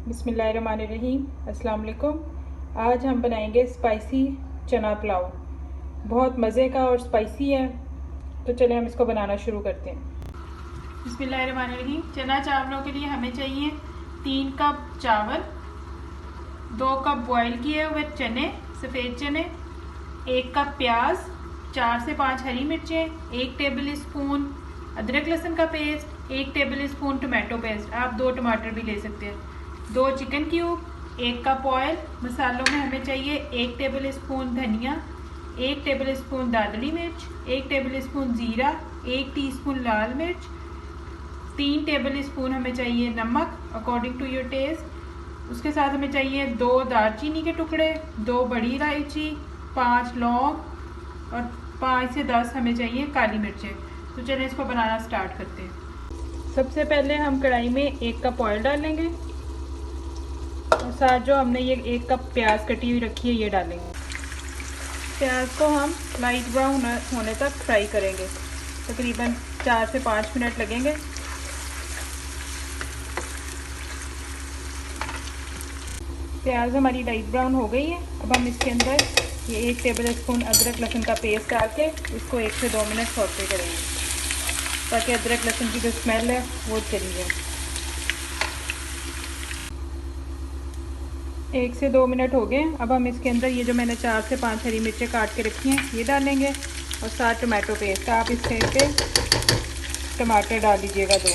बिस्मिल्लाहिर्रहमानिर्रहीम। अस्सलाम वालेकुम। आज हम बनाएंगे स्पाइसी चना पुलाव। बहुत मज़े का और स्पाइसी है, तो चले हम इसको बनाना शुरू करते हैं। बिस्मिल्लाहिर्रहमानिर्रहीम। चना चावलों के लिए हमें चाहिए 3 कप चावल, 2 कप बॉयल किए हुए चने, सफ़ेद चने, 1 कप प्याज, 4 से 5 हरी मिर्चें, 1 टेबल स्पून अदरक लहसुन का paste, 1 table spoon tomato paste, आप 2 टमाटर भी ले सकते हैं, 2 चिकन क्यूब, 1 कप ऑयल। मसालों में हमें चाहिए 1 टेबल स्पून धनिया, 1 टेबल स्पून दादड़ी मिर्च, 1 टेबल स्पून ज़ीरा, 1 टीस्पून लाल मिर्च, 3 टेबल स्पून हमें चाहिए नमक अकॉर्डिंग टू योर टेस्ट। उसके साथ हमें चाहिए 2 दालचीनी के टुकड़े, 2 बड़ी इलायची, 5 लौंग और 5 से 10 हमें चाहिए काली मिर्चें। तो चलिए इसको बनाना स्टार्ट करते हैं। सबसे पहले हम कढ़ाई में 1 कप ऑयल डालेंगे और साथ जो हमने ये 1 कप प्याज कटी हुई रखी है ये डालेंगे। प्याज को हम लाइट ब्राउन होने तक फ्राई करेंगे, तकरीबन 4 से 5 मिनट लगेंगे। प्याज हमारी लाइट ब्राउन हो गई है। अब हम इसके अंदर ये 1 टेबल स्पून अदरक लहसुन का पेस्ट डाल के इसको 1 से 2 मिनट सौते करेंगे, ताकि अदरक लहसुन की जो स्मेल है वो चली जाए। 1 से 2 मिनट हो गए। अब हम इसके अंदर ये जो मैंने 4 से 5 हरी मिर्चें काट के रखी हैं ये डालेंगे और साथ टमाटो पेस्ट। आप इस टाइप पे टमाटर डाल दीजिएगा 2,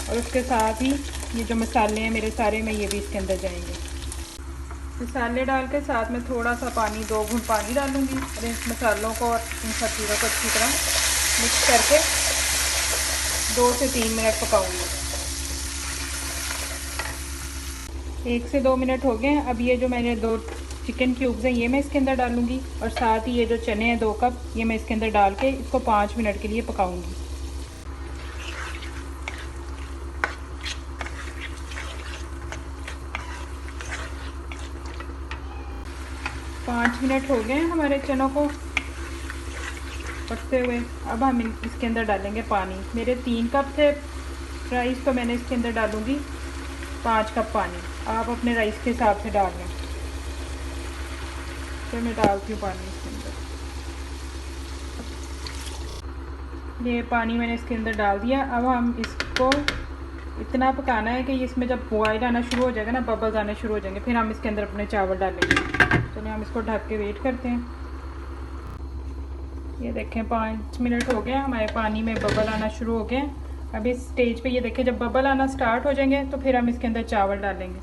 और उसके साथ ही ये जो मसाले हैं मेरे सारे में ये भी इसके अंदर जाएंगे। मसाले डाल के साथ में थोड़ा सा पानी, 2 घूंट पानी डालूँगी और इन मसालों को और इन सब चीज़ों को अच्छी तरह मिक्स करके 2 से 3 मिनट पकाऊंगी। 1 से 2 मिनट हो गए। अब ये जो मैंने 2 चिकन क्यूब्स हैं ये मैं इसके अंदर डालूंगी और साथ ही ये जो चने हैं 2 कप ये मैं इसके अंदर डाल के इसको 5 मिनट के लिए पकाऊंगी। 5 मिनट हो गए हमारे चनों को पकते हुए। अब हम इसके अंदर डालेंगे पानी। मेरे 3 कप थे राइस, तो मैंने इसके अंदर डालूंगी 5 कप पानी। आप अपने राइस के हिसाब से डाल लें। तो मैं डालती हूँ पानी इसके अंदर। ये पानी मैंने इसके अंदर डाल दिया। अब हम इसको इतना पकाना है कि इसमें जब बॉयल आना शुरू हो जाएगा ना, बबल्स आने शुरू हो जाएंगे, फिर हम इसके अंदर अपने चावल डालेंगे। चलिए हम इसको ढक के वेट करते हैं। ये देखें 5 मिनट हो गए, हमारे पानी में बबल आना शुरू हो गए। अब इस स्टेज पे ये देखें जब बबल आना स्टार्ट हो जाएंगे तो फिर हम इसके अंदर चावल डालेंगे।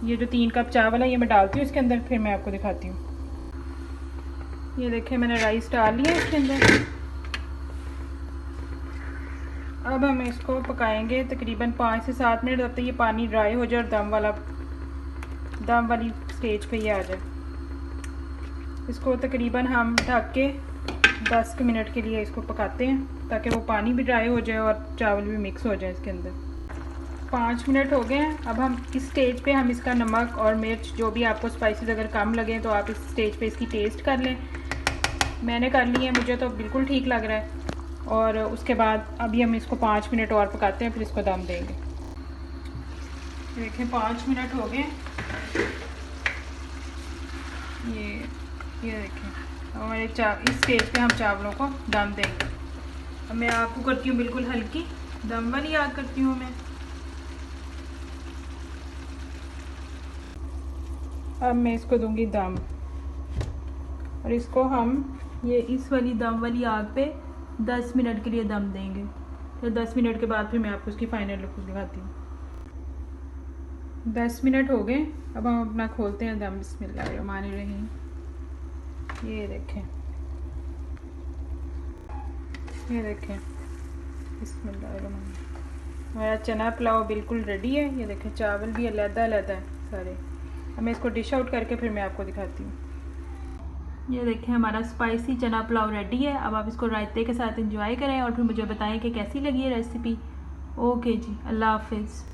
ये जो 3 कप चावल है ये मैं डालती हूँ इसके अंदर, फिर मैं आपको दिखाती हूँ। ये देखें मैंने राइस डाल लिया इसके अंदर। अब हम इसको पकाएंगे तकरीबन 5 से 7 मिनट, जब तक ये पानी ड्राई हो जाए और दम वाली स्टेज पे ये आ जाए। इसको तकरीबन हम ढक के 10 मिनट के लिए इसको पकाते हैं, ताकि वो पानी भी ड्राई हो जाए और चावल भी मिक्स हो जाए इसके अंदर। 5 मिनट हो गए हैं। अब हम इस स्टेज पे हम इसका नमक और मिर्च, जो भी आपको स्पाइसेस अगर कम लगे तो आप इस स्टेज पे इसकी टेस्ट कर लें। मैंने कर ली है, मुझे तो बिल्कुल ठीक लग रहा है। और उसके बाद अभी हम इसको 5 मिनट और पकाते हैं, फिर इसको दम देंगे। देखें 5 मिनट हो गए। ये देखें हमारे इस स्टेज पे हम चावलों को दम देंगे। अब मैं आपको करती हूँ बिल्कुल हल्की दम वाली आग करती हूँ मैं। अब मैं इसको दूंगी दम, और इसको हम ये इस वाली दम वाली आग पे 10 मिनट के लिए दम देंगे। फिर 10 मिनट के बाद फिर मैं आपको उसकी फाइनल लुक दिखाती हूँ। 10 मिनट हो गए। अब हम अपना खोलते हैं दम। बिस्मिल्लाहिर्रहमानिर्रहीम। ये देखें बिस्मिल्लाहिर्रहमानिर्रहीम। हमारा चना पुलाव बिल्कुल रेडी है। ये देखें चावल भी अलग-अलग है सारे। अब मैं इसको डिश आउट करके फिर मैं आपको दिखाती हूँ। ये देखें हमारा स्पाइसी चना पुलाव रेडी है। अब आप इसको रायते के साथ एंजॉय करें और फिर मुझे बताएं कि कैसी लगी है रेसिपी। ओके जी, अल्लाह हाफिज़।